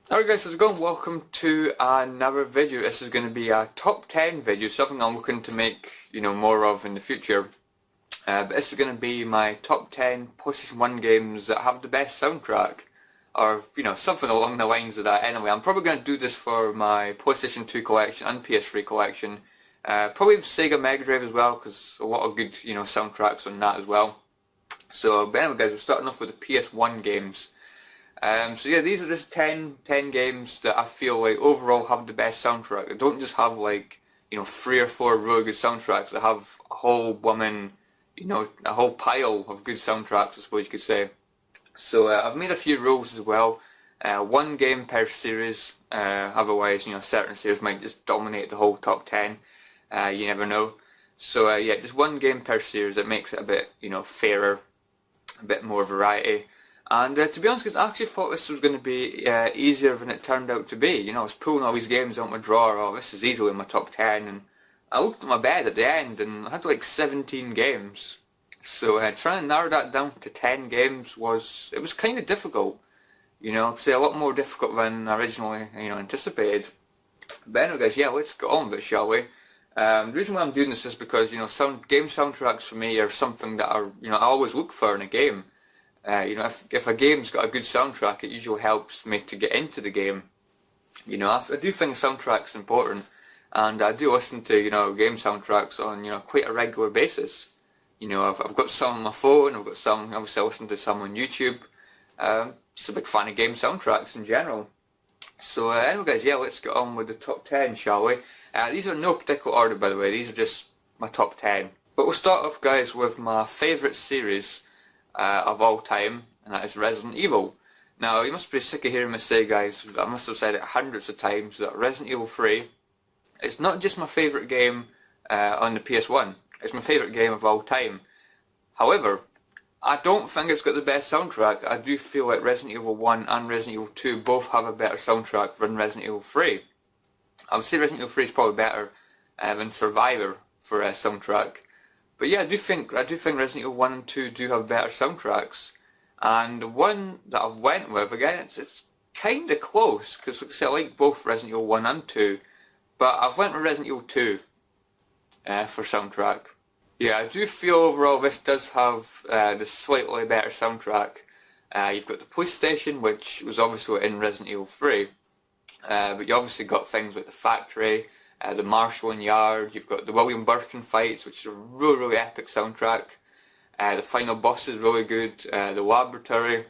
Alright guys, how's it going? Welcome to another video. This is going to be a top 10 video, something I'm looking to make, more of in the future. But this is going to be my top 10 PlayStation 1 games that have the best soundtrack. Or, something along the lines of that. Anyway, I'm probably going to do this for my PlayStation 2 collection and PS3 collection. Probably Sega Mega Drive as well, because a lot of good, soundtracks on that as well. But anyway guys, we're starting off with the PS1 games. So yeah, these are just 10 games that I feel like overall have the best soundtrack. They don't just have like, 3 or 4 really good soundtracks. They have a whole woman, a whole pile of good soundtracks, I suppose you could say. So I've made a few rules as well. One game per series, otherwise, certain series might just dominate the whole top 10. You never know. So yeah, just one game per series. That makes it a bit, fairer, a bit more variety. And to be honest, guys, I actually thought this was going to be easier than it turned out to be. I was pulling all these games out my drawer. Oh, this is easily in my top 10. And I looked at my bed at the end and I had like 17 games. So trying to narrow that down to 10 games was kind of difficult. I'd say a lot more difficult than originally anticipated. But anyway, guys, yeah, let's get on with it, shall we? The reason why I'm doing this is because game soundtracks for me are something that I always look for in a game. If a game's got a good soundtrack, it usually helps me to get into the game. I do think a soundtrack's important, and I do listen to game soundtracks on quite a regular basis. I've got some on my phone. I've got some. Obviously, I listen to some on YouTube. Just a big fan of game soundtracks in general. So anyway, guys, yeah, let's get on with the top 10, shall we? These are no particular order, by the way. These are just my top 10. But we'll start off, guys, with my favourite series of all time, and that is Resident Evil. Now, you must be sick of hearing me say, guys, I must have said it hundreds of times, that Resident Evil 3, it's not just my favourite game on the PS1, it's my favourite game of all time. However, I don't think it's got the best soundtrack. I do feel like Resident Evil 1 and Resident Evil 2 both have a better soundtrack than Resident Evil 3. I would say Resident Evil 3 is probably better than Survivor for a soundtrack. But yeah, I do think Resident Evil 1 and 2 do have better soundtracks. And the one that I've went with, again, it's kind of close, because like I say, I like both Resident Evil 1 and 2. But I've went with Resident Evil 2 for soundtrack. Yeah, I do feel overall this does have the slightly better soundtrack. You've got the police station, which was obviously in Resident Evil 3. But you obviously got things like the factory, the marshalling yard, you've got the William Birkin fights, which is a really, really epic soundtrack. The final boss is really good, the laboratory,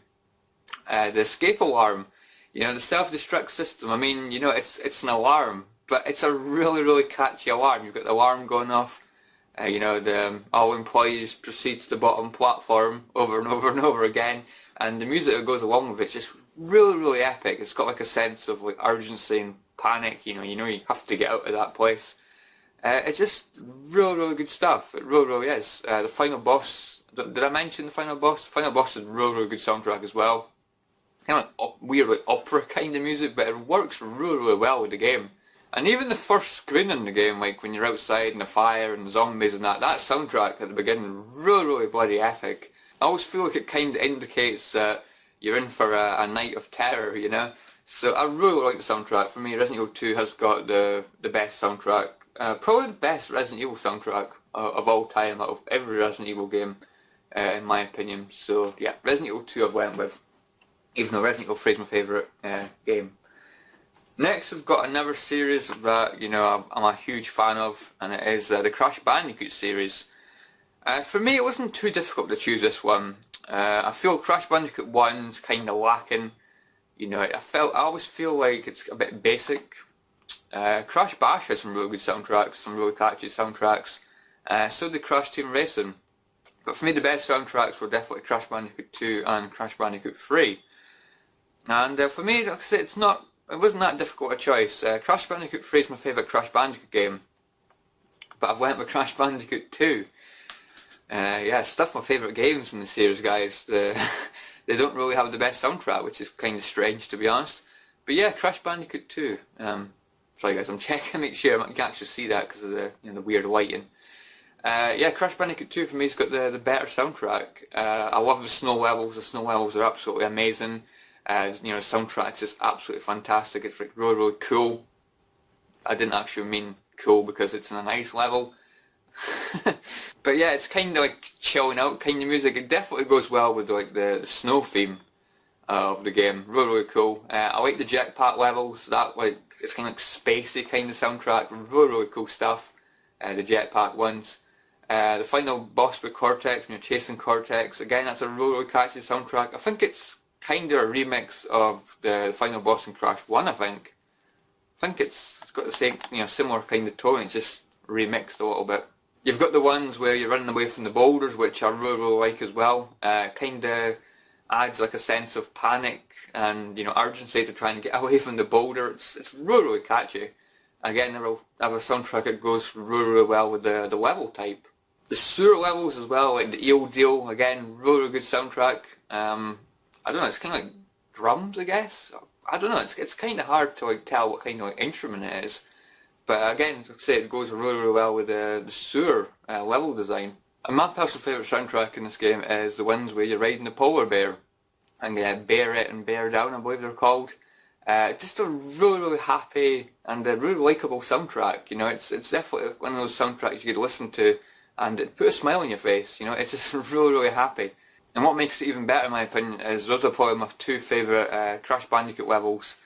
the escape alarm, the self-destruct system. I mean, it's an alarm, but it's a really, really catchy alarm. You've got the alarm going off, all employees proceed to the bottom platform over and over and over again, and the music that goes along with it's just really, really epic. It's got like a sense of like urgency and panic, you have to get out of that place. It's just really, really good stuff. It really, really is. The final boss, did I mention the final boss? The final boss is really, really good soundtrack as well. Kind of like weird, like opera kind of music, but it works really, really well with the game. And even the first screen in the game, like when you're outside in the fire and the zombies and that soundtrack at the beginning, really, really bloody epic. I always feel like it kind of indicates that you're in for a night of terror, So I really like the soundtrack. For me, Resident Evil 2 has got the best soundtrack. Probably the best Resident Evil soundtrack of all time, out of every Resident Evil game, in my opinion. So yeah, Resident Evil 2 I've went with, even though Resident Evil 3 is my favourite game. Next, I've got another series that I'm a huge fan of, and it is the Crash Bandicoot series. For me, it wasn't too difficult to choose this one. I feel Crash Bandicoot 1's kind of lacking. I always feel like it's a bit basic. Crash Bash has some really good soundtracks, some really catchy soundtracks. So did Crash Team Racing. But for me, the best soundtracks were definitely Crash Bandicoot 2 and Crash Bandicoot 3. And for me, like I say, it wasn't that difficult a choice. Crash Bandicoot 3 is my favourite Crash Bandicoot game. But I've went with Crash Bandicoot 2. Yeah, stuff my favourite games in the series, guys. They don't really have the best soundtrack, which is kind of strange, to be honest. But yeah, Crash Bandicoot 2. Sorry guys, I'm checking to make sure I can actually see that because of the weird lighting. Yeah, Crash Bandicoot 2 for me has got the better soundtrack. I love the snow levels. The snow levels are absolutely amazing. You know, the soundtrack's just absolutely fantastic. It's like really, really cool. I didn't actually mean cool because it's in a nice level. But yeah, it's kind of like chilling out kind of music. It definitely goes well with like the snow theme of the game. Really, really cool. I like the jetpack levels. That like it's kind of like spacey kind of soundtrack. Really, really cool stuff. The jetpack ones. The final boss with Cortex, when you're chasing Cortex, again that's a really, really catchy soundtrack. I think it's kind of a remix of the final boss in Crash 1, I think. It's got the same, you know, similar kind of tone, it's just remixed a little bit. You've got the ones where you're running away from the boulders, which I really, really like as well. Kind of adds like a sense of panic and, you know, urgency to try and get away from the boulder. It's really, really catchy. Again, they have a soundtrack that goes really, really well with the level type. The sewer levels as well, like the Eel Deal, again, really good soundtrack. I don't know, it's kind of like drums, I guess. I don't know, it's kind of hard to like tell what kind of like instrument it is. But again, like I say, it goes really, really well with the sewer level design. And my personal favourite soundtrack in this game is the ones where you're riding the polar bear. And Bear It and Bear Down, I believe they're called. Just a really, really happy and a really likeable soundtrack. You know, it's definitely one of those soundtracks you could listen to and it put a smile on your face. You know, it's just really, really happy. And what makes it even better, in my opinion, is those are probably my two favourite Crash Bandicoot levels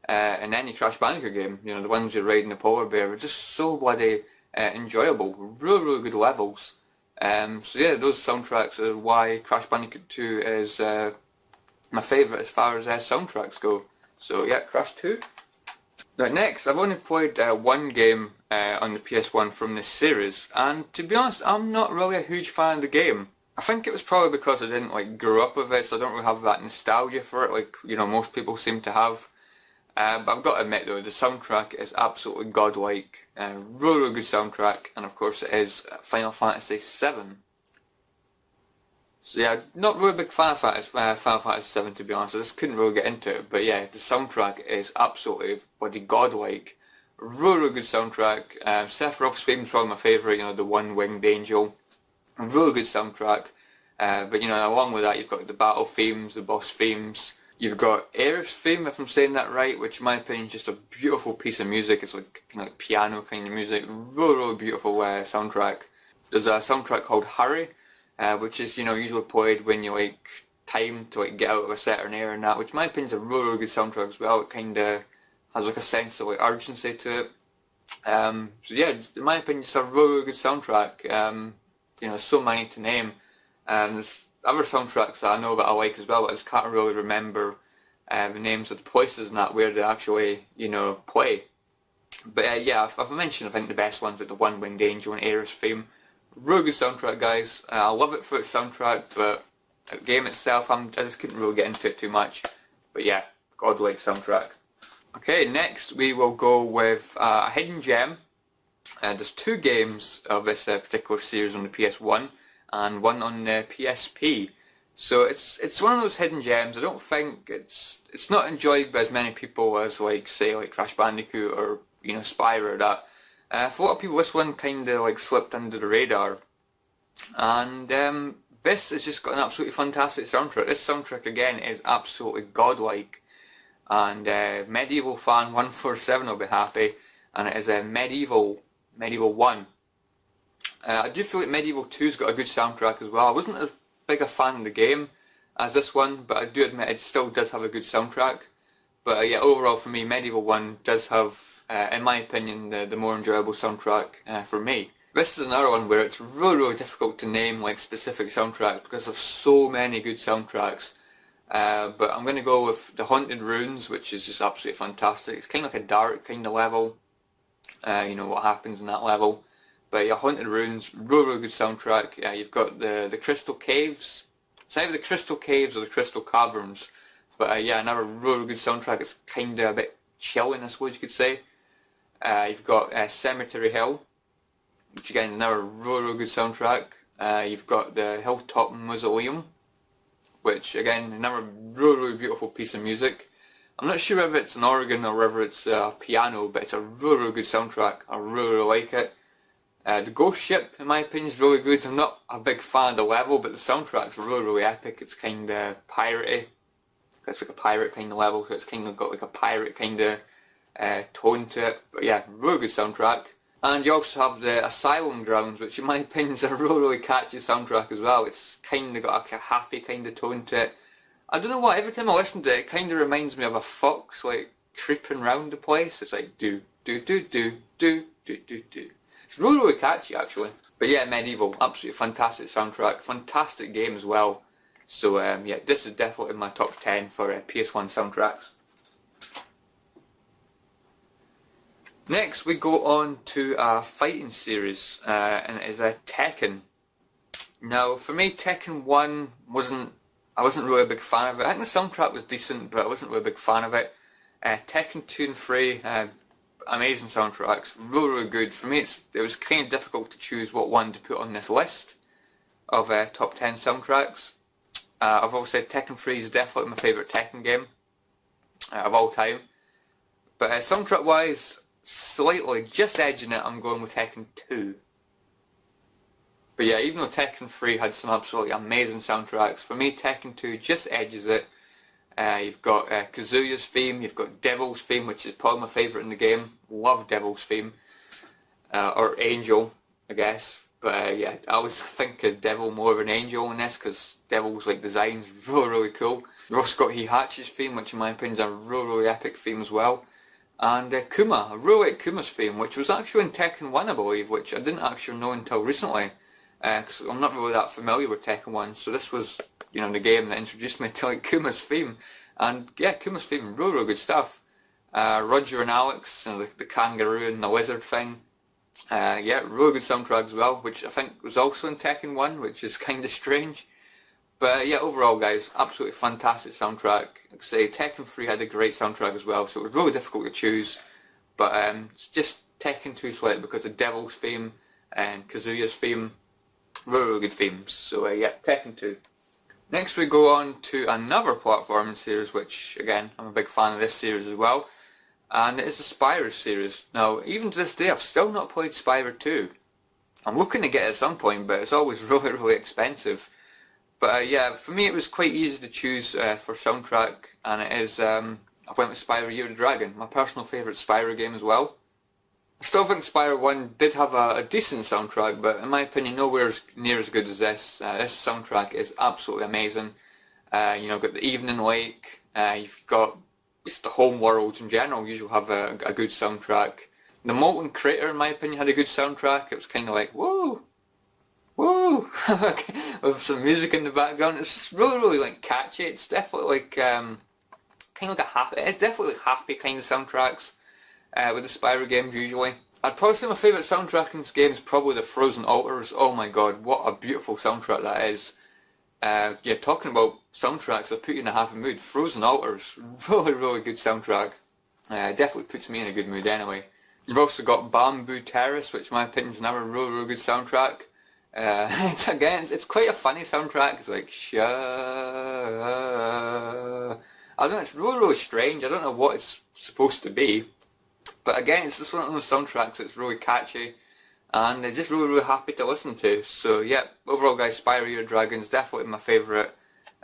in any Crash Bandicoot game. You know, the ones you're riding the polar bear are just so bloody enjoyable. Really, really good levels. So yeah, those soundtracks are why Crash Bandicoot 2 is my favourite as far as soundtracks go. So yeah, Crash 2. Now next, I've only played one game on the PS1 from this series, and to be honest, I'm not really a huge fan of the game. I think it was probably because I didn't like grow up with it, so I don't really have that nostalgia for it like, you know, most people seem to have. But I've got to admit though, the soundtrack is absolutely godlike. Really, really good soundtrack, and of course it is Final Fantasy VII. So yeah, not really a big fan of Final Fantasy VII, to be honest. I just couldn't really get into it. But yeah, the soundtrack is absolutely bloody godlike. Really, really good soundtrack. Sephiroth's theme is probably my favourite, you know, the one-winged angel. Really good soundtrack. But you know, along with that you've got the battle themes, the boss themes. You've got Aerith's theme, if I'm saying that right, which in my opinion is just a beautiful piece of music. It's like kind of like piano kind of music. Really, really beautiful soundtrack. There's a soundtrack called Hurry, which is, you know, usually played when you like time to like get out of a certain area and that, which in my opinion is a really, really good soundtrack as well. It kind of has like a sense of like urgency to it. So yeah, in my opinion, it's a really, really good soundtrack. You know, so many to name. There's other soundtracks that I know that I like as well, but I just can't really remember the names of the places and that where they actually, you know, play. But yeah, I've mentioned I think the best ones with the One Winged Angel and Aerith's theme. Really good soundtrack, guys. I love it for its soundtrack, but the game itself, I just couldn't really get into it too much. But yeah, godlike soundtrack. Okay, next we will go with a hidden gem. There's two games of this particular series on the PS1 and one on the PSP. So it's one of those hidden gems. I don't think it's not enjoyed by as many people as like say like Crash Bandicoot or, you know, Spyro or that. For a lot of people, this one kind of like slipped under the radar, and this has just got an absolutely fantastic soundtrack. This soundtrack again is absolutely godlike, and Medieval Fan 147 will be happy, and it is a Medieval 1. I do feel like Medieval 2's got a good soundtrack as well. I wasn't as big a fan of the game as this one, but I do admit it still does have a good soundtrack. But yeah, overall for me, Medieval 1 does have, in my opinion, the more enjoyable soundtrack for me. This is another one where it's really, really difficult to name like specific soundtracks because there's so many good soundtracks. But I'm going to go with The Haunted Ruins, which is just absolutely fantastic. It's kind of like a dark kind of level, you know, what happens in that level. But yeah, Haunted Ruins, really, really good soundtrack. You've got the Crystal Caves. It's either the Crystal Caves or the Crystal Caverns. But yeah, another really good soundtrack. It's kind of a bit chilling, I suppose you could say. You've got Cemetery Hill, which again is another really, really good soundtrack. You've got the Hilltop Mausoleum, which again, another really, really beautiful piece of music. I'm not sure whether it's an organ or whether it's a piano, but it's a really, really good soundtrack. I really, really like it. The Ghost Ship, in my opinion, is really good. I'm not a big fan of the level, but the soundtrack's really, really epic. It's kind of piratey. It's like a pirate kind of level, so it's kind of got like a pirate kind of tone to it. But yeah, really good soundtrack. And you also have the Asylum Grounds, which in my opinion is a really catchy soundtrack as well. It's kind of got a happy kind of tone to it. I don't know why, every time I listen to it, it kind of reminds me of a fox like creeping around the place. It's like do do do do do do do do. It's really catchy actually. But yeah, Medieval, absolutely fantastic soundtrack, fantastic game as well. So yeah, this is definitely in my top 10 for PS1 soundtracks. Next we go on to a fighting series, and it is Tekken. Now for me, Tekken 1 I wasn't really a big fan of it. I think the soundtrack was decent, but I wasn't really a big fan of it. Tekken 2 and 3, amazing soundtracks, really good. For me it was kind of difficult to choose what one to put on this list of top 10 soundtracks. I've always said Tekken 3 is definitely my favourite Tekken game of all time. But soundtrack wise, slightly just edging it, I'm going with Tekken 2. But yeah, even though Tekken 3 had some absolutely amazing soundtracks, for me Tekken 2 just edges it. You've got Kazuya's theme, you've got Devil's theme, which is probably my favourite in the game. Love Devil's theme. Or Angel, I guess. But yeah, I always think of Devil more of an angel in this, because Devil's like design's really cool. You've also got Heihachi's theme, which in my opinion is a really epic theme as well. And Kuma, I really like Kuma's theme, which was actually in Tekken 1 I believe, which I didn't actually know until recently. Because I'm not really that familiar with Tekken 1, so this was, you know, the game that introduced me to like Kuma's theme. And yeah, Kuma's theme, really good stuff. Roger and Alex, you know, the kangaroo and the lizard thing. Yeah, really good soundtrack as well, which I think was also in Tekken 1, which is kind of strange. But yeah, overall guys, absolutely fantastic soundtrack. Like I say, Tekken 3 had a great soundtrack as well, so it was really difficult to choose. But it's just Tekken 2 select because of Devil's theme and Kazuya's theme. Really good themes. So yeah, Tekken 2. Next we go on to another platforming series, which again, I'm a big fan of this series as well. And it is the Spyro series. Now, even to this day, I've still not played Spyro 2. I'm looking to get it at some point, but it's always really expensive. But yeah, for me it was quite easy to choose for soundtrack, and it is, I went with Spyro Year of the Dragon, my personal favourite Spyro game as well. I still think Spyro 1 did have a decent soundtrack, but in my opinion nowhere near as good as this. This soundtrack is absolutely amazing. You know, got the Evening Lake, you've got just the home world in general, usually have a good soundtrack. The Molten Crater in my opinion had a good soundtrack. It was kind of like, whoa, whoa, with some music in the background. It's just really like catchy. It's definitely like kind of like a happy, it's definitely like happy kind of soundtracks with the Spyro games usually. I'd probably say my favourite soundtrack in this game is probably the Frozen Altars. Oh my god, what a beautiful soundtrack that is. Yeah, talking about soundtracks that put you in a happy mood, Frozen Altars, really good soundtrack. Definitely puts me in a good mood anyway. You've also got Bamboo Terrace, which in my opinion is another really good soundtrack. It's quite a funny soundtrack. It's like I don't know, it's really strange. I don't know what it's supposed to be. But again, it's just one of those soundtracks that's really catchy. And they're just really happy to listen to. So yeah, overall guys, Spyro Year of the Dragon is definitely my favourite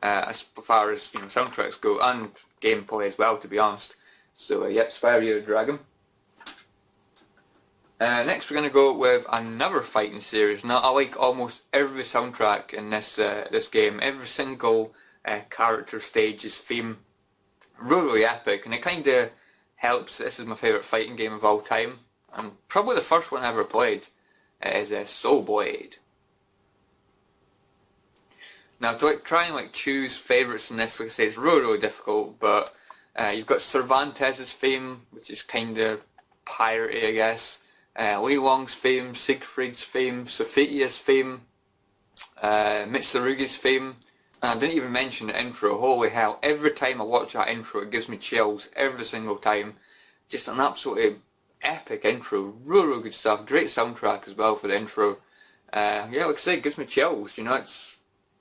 as far as, you know, soundtracks go, and gameplay as well, to be honest. So yeah, Spyro Year of the Dragon. Next we're going to go with another fighting series. Now I like almost every soundtrack in this game. Every single character stage's theme, really epic, and it kind of helps. This is my favourite fighting game of all time, and probably the first one I ever played. It is Soul Blade. Now to try and choose favourites in this, like I say, it's really difficult, but you've got Cervantes' theme, which is kind of piratey, I guess. Li Long's theme, Siegfried's theme, Sophitia's theme, Mitsurugi's theme, and I didn't even mention the intro. Holy hell, every time I watch that intro it gives me chills every single time. Just an absolutely epic intro, really good stuff, great soundtrack as well for the intro. Yeah, like I say, it gives me chills, you know, it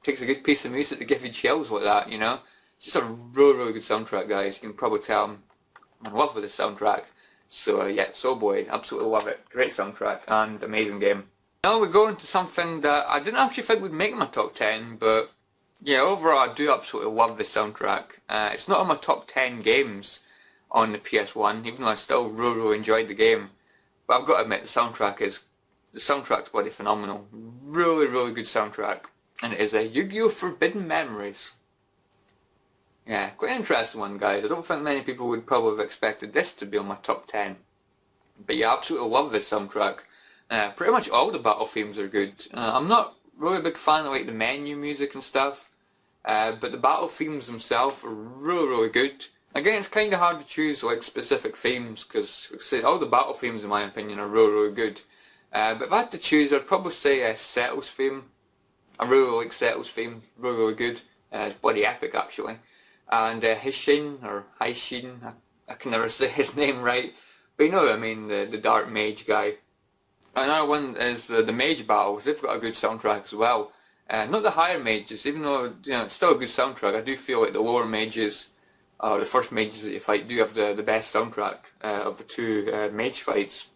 takes a good piece of music to give you chills like that, you know. Just a really good soundtrack guys, you can probably tell I'm in love with this soundtrack. So yeah, Soul Blade, absolutely love it, great soundtrack and amazing game. Now we go into something that I didn't actually think would make my top 10, but Yeah, overall I do absolutely love the soundtrack. It's not on my top 10 games on the PS1, even though I still really enjoyed the game. But I've got to admit, the soundtrack's bloody phenomenal. Really good soundtrack. And it is a Yu-Gi-Oh! Forbidden Memories. Yeah, quite an interesting one, guys. I don't think many people would probably have expected this to be on my top 10. But yeah, I absolutely love this soundtrack. Pretty much all the battle themes are good. I'm not really a big fan of like the menu music and stuff, but the battle themes themselves are really good. Again, it's kind of hard to choose like specific themes because all the battle themes in my opinion are really good. But if I had to choose, I'd probably say Settle's theme. I really like Settle's theme, really good. It's bloody epic actually. And Hishin, or Haishin, I can never say his name right, but you know what I mean, the Dark Mage guy. Another one is the Mage battles. They've got a good soundtrack as well. Not the higher mages, even though it's still a good soundtrack. I do feel like the lower mages, the first mages that you fight, do have the best soundtrack of the two mage fights.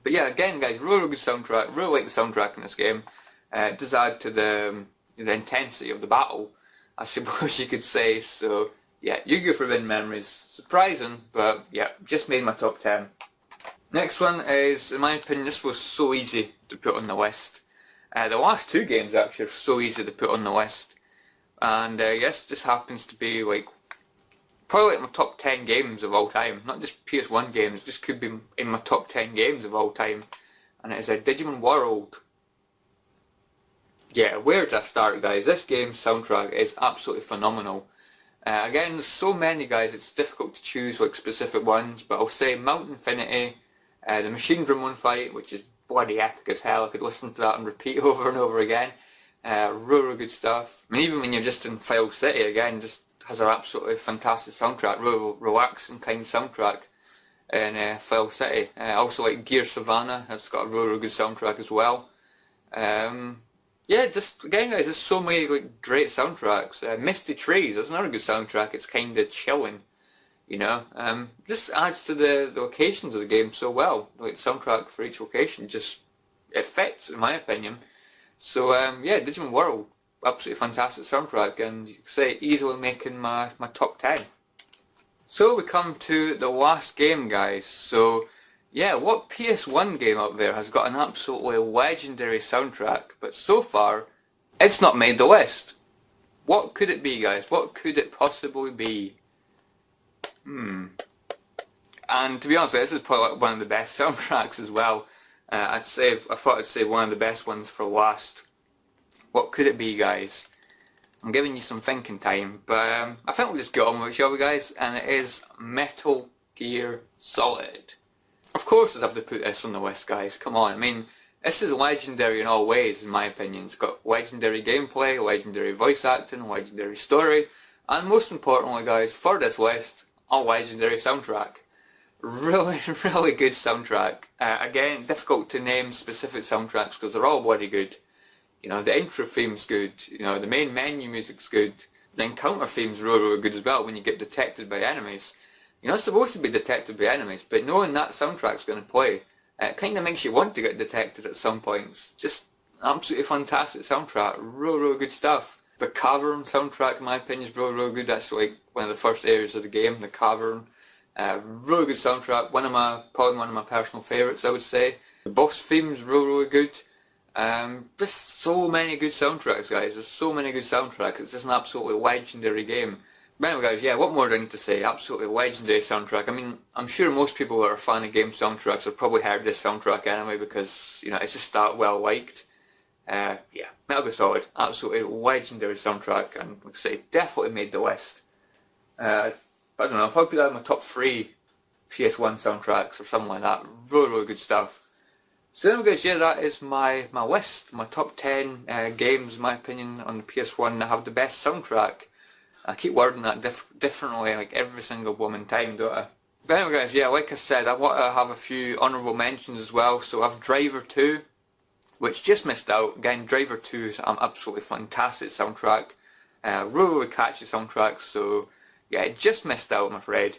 But yeah, again guys, really good soundtrack. Really like the soundtrack in this game. It does add to the intensity of the battle, I suppose you could say. So yeah, Yu-Gi-Oh! Forbidden Memories. Surprising, but yeah, just made my top 10. Next one is, in my opinion, this was so easy to put on the list. The last two games actually are so easy to put on the list. And yes, this happens to be like probably like my top 10 games of all time. Not just PS1 games, just could be in my top 10 games of all time. And it is a Digimon World. Yeah, where did I start, guys? This game's soundtrack is absolutely phenomenal. Again, there's so many, guys, it's difficult to choose like specific ones, but I'll say Mount Infinity, the Machine Drum fight, which is bloody epic as hell. I could listen to that and repeat over and over again. Really good stuff. I mean, even when you're just in File City, again, just has an absolutely fantastic soundtrack, really relaxing kind of soundtrack in File City. Also like Gear Savannah, it's got a really good soundtrack as well. Yeah, just again guys, there's so many like great soundtracks. Misty Trees, that's another good soundtrack. It's kind of chilling, you know. Just adds to the locations of the game so well. Like the soundtrack for each location, just it fits in my opinion. So yeah, Digimon World, absolutely fantastic soundtrack, and you could say easily making my top 10. So we come to the last game, guys. So yeah, what PS1 game up there has got an absolutely legendary soundtrack, but so far, it's not made the list. What could it be, guys? What could it possibly be? And to be honest, this is probably like one of the best soundtracks as well. I thought I'd say one of the best ones for last. What could it be, guys? I'm giving you some thinking time, but I think we'll just get on with it, shall we, guys? And it is Metal Gear Solid. Of course I'd have to put this on the list, guys. Come on, I mean, this is legendary in all ways, in my opinion. It's got legendary gameplay, legendary voice acting, legendary story, and most importantly, guys, for this list, a legendary soundtrack. Really good soundtrack. Again, difficult to name specific soundtracks because they're all bloody good. You know, the intro theme's good, you know, the main menu music's good, the encounter theme's really good as well when you get detected by enemies. You're not supposed to be detected by enemies, but knowing that soundtrack's going to play, it kind of makes you want to get detected at some points. Just absolutely fantastic soundtrack, really good stuff. The Cavern soundtrack, in my opinion, is really good. That's like one of the first areas of the game, the Cavern. Really good soundtrack, probably one of my personal favourites, I would say. The boss theme's really good. Just so many good soundtracks, guys. There's so many good soundtracks. It's just an absolutely legendary game. But anyway, guys, yeah, what more do I need to say? Absolutely legendary soundtrack. I mean, I'm sure most people that are a fan of game soundtracks have probably heard this soundtrack anyway because, you know, it's just that well liked. Yeah, Metal Gear Solid, absolutely legendary soundtrack, and like I say, definitely made the list. I don't know, if I put that in my top 3 PS1 soundtracks or something like that, really good stuff. So anyway guys, yeah, that is my list, my top 10 games, in my opinion, on the PS1 that have the best soundtrack. I keep wording that differently like every single blooming time, don't I? But anyway guys, yeah, like I said, I want to have a few honourable mentions as well. So I have Driver 2, which just missed out. Again, Driver 2 is an absolutely fantastic soundtrack. Really catchy soundtrack, so yeah, it just missed out, I'm afraid.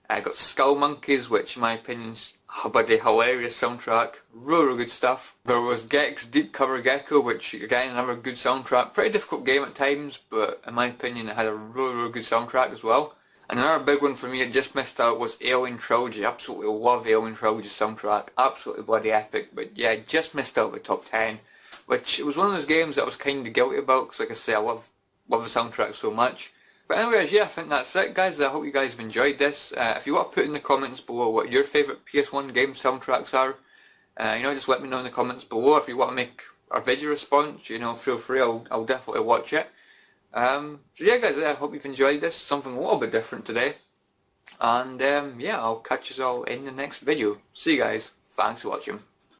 I got Skull Monkeys, which in my opinion is a bloody hilarious soundtrack. Really good stuff. There was Gex Deep Cover Gecko, which again another good soundtrack. Pretty difficult game at times, but in my opinion it had a really good soundtrack as well. And another big one for me I just missed out was Alien Trilogy. Absolutely love Alien Trilogy's soundtrack. Absolutely bloody epic. But yeah, just missed out the top 10. Which it was one of those games that I was kind of guilty about, because like I say, I love the soundtrack so much. But anyways, yeah, I think that's it, guys. I hope you guys have enjoyed this. If you want to put in the comments below what your favourite PS1 game soundtracks are, just let me know in the comments below. If you want to make a video response, feel free. I'll definitely watch it. So yeah, guys, I hope you've enjoyed this. Something a little bit different today. And yeah, I'll catch you all in the next video. See you guys. Thanks for watching.